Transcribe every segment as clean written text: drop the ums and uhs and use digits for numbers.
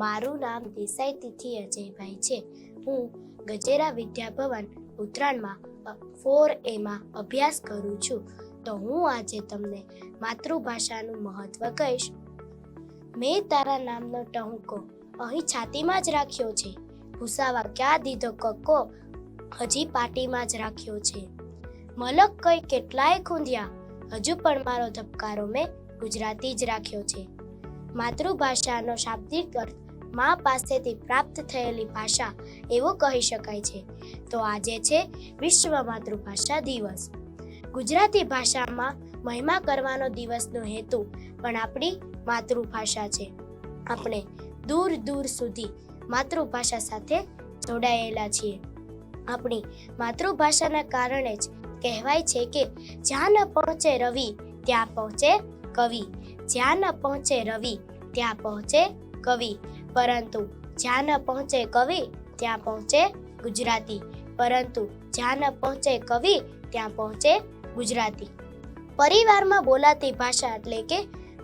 મારું નામ દેસાઈ તિથિ અજયભાઈ છે. હું ગજેરા વિદ્યાભવન ઉત્તરાયણમાં 4A માં અભ્યાસ કરું છું. તો હું આજે તમને માતૃભાષાનું મહત્વ કહીશ. મેં તારા નામનો ટહુકો અહીં છાતીમાં જ રાખ્યો છે. ભૂસાવા ક્યાં દીધો કક્કો હજી પાટીમાં જ રાખ્યો છે. મલક કઈ કેટલાય ખૂંદ્યા હજુ પણ મારો ધબકારો મેં ગુજરાતી જ રાખ્યો છે. માતૃભાષાનો શાબ્દિક અર્થ મા પાસેથી પ્રાપ્ત થયેલી ભાષા એવું કહી શકાય છે. તો આજે છે વિશ્વ માતૃભાષા દિવસ. ગુજરાતી ભાષામાં મહિમા કરવાનો દિવસનો હેતુ પણ આપણી માતૃભાષા છે. આપણે દૂર દૂર સુધી માતૃભાષા સાથે જોડાયેલા છીએ. આપણી માતૃભાષાના કારણે જ કહેવાય છે કે જ્યાં ન પહોંચે રવિ ત્યાં પહોંચે કવિ, જ્યાં ન પહોંચે રવિ ત્યાં પહોંચે કવિ, પરંતુ જ્યાં ન પહોંચે કવિ ત્યાં પહોંચે ગુજરાતી, પરંતુ જ્યાં ન પહોંચે કવિ ત્યાં પહોંચે ગુજરાતી. પરિવારમાં બોલાતી ભાષા એટલે કે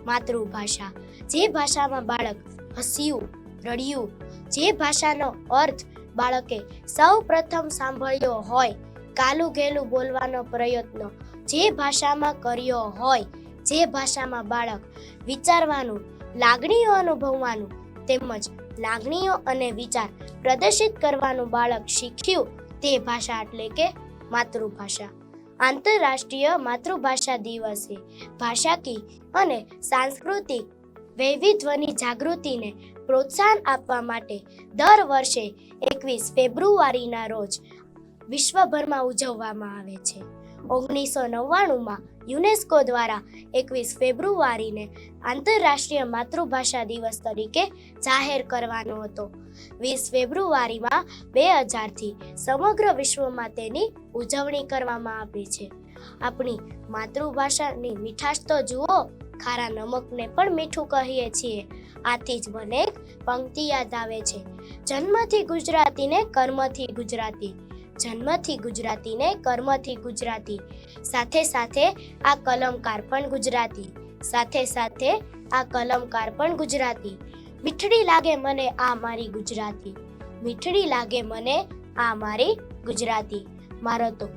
માતૃભાષા. જે ભાષામાં બાળક હસ્યું, રડ્યું, જે ભાષાનો અર્થ બાળકે સૌ પ્રથમ સાંભળ્યો હોય, કાલું ઘેલું બોલવાનો પ્રયત્ન જે ભાષામાં કર્યો હોય, જે ભાષામાં બાળક વિચારવાનું, લાગણીઓ અનુભવવાનું તેમજ લાગણીઓ અને વિચાર પ્રદર્શિત કરવાનું બાળક શીખ્યું તે ભાષા એટલે કે માતૃભાષા. આંતરરાષ્ટ્રીય માતૃભાષા દિવસે ભાષાકીય અને સાંસ્કૃતિક વૈવિધ્યની જાગૃતિને પ્રોત્સાહન આપવા માટે દર વર્ષે 21 ફેબ્રુઆરીના રોજ વિશ્વભરમાં ઉજવવામાં આવે છે. 1999માં યુનેસ્કો દ્વારા 21 ફેબ્રુઆરીને આંતરરાષ્ટ્રીય માતૃભાષા દિવસ તરીકે જાહેર કરવાનો હતો. 20 ફેબ્રુઆરીમાં 2000થી સમગ્ર વિશ્વમાં તેની ઉજવણી કરવામાં આવી છે. આપણી માતૃભાષાની મીઠાશ તો જુઓ, ખારા નમકને પણ મીઠું કહીએ છીએ. આથી જ મને એક પંક્તિ યાદ આવે છે, જન્મથી ગુજરાતીને કર્મથી ગુજરાતી, જન્મથી ગુજરાતીને કર્મથી ગુજરાતી, સાથે સાથે આ કલમકાર પણ ગુજરાતી, સાથે સાથે આ કલમકાર પણ ગુજરાતી. મીઠડી લાગે મને આ મારી ગુજરાતી, મીઠડી લાગે મને આ મારી ગુજરાતી. મારો તો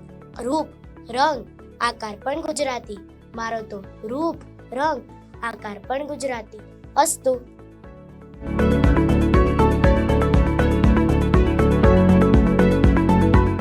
રૂપ રંગ આકાર પણ ગુજરાતી, મારો તો રૂપ રંગ આકાર પણ ગુજરાતી. અસ્તુ.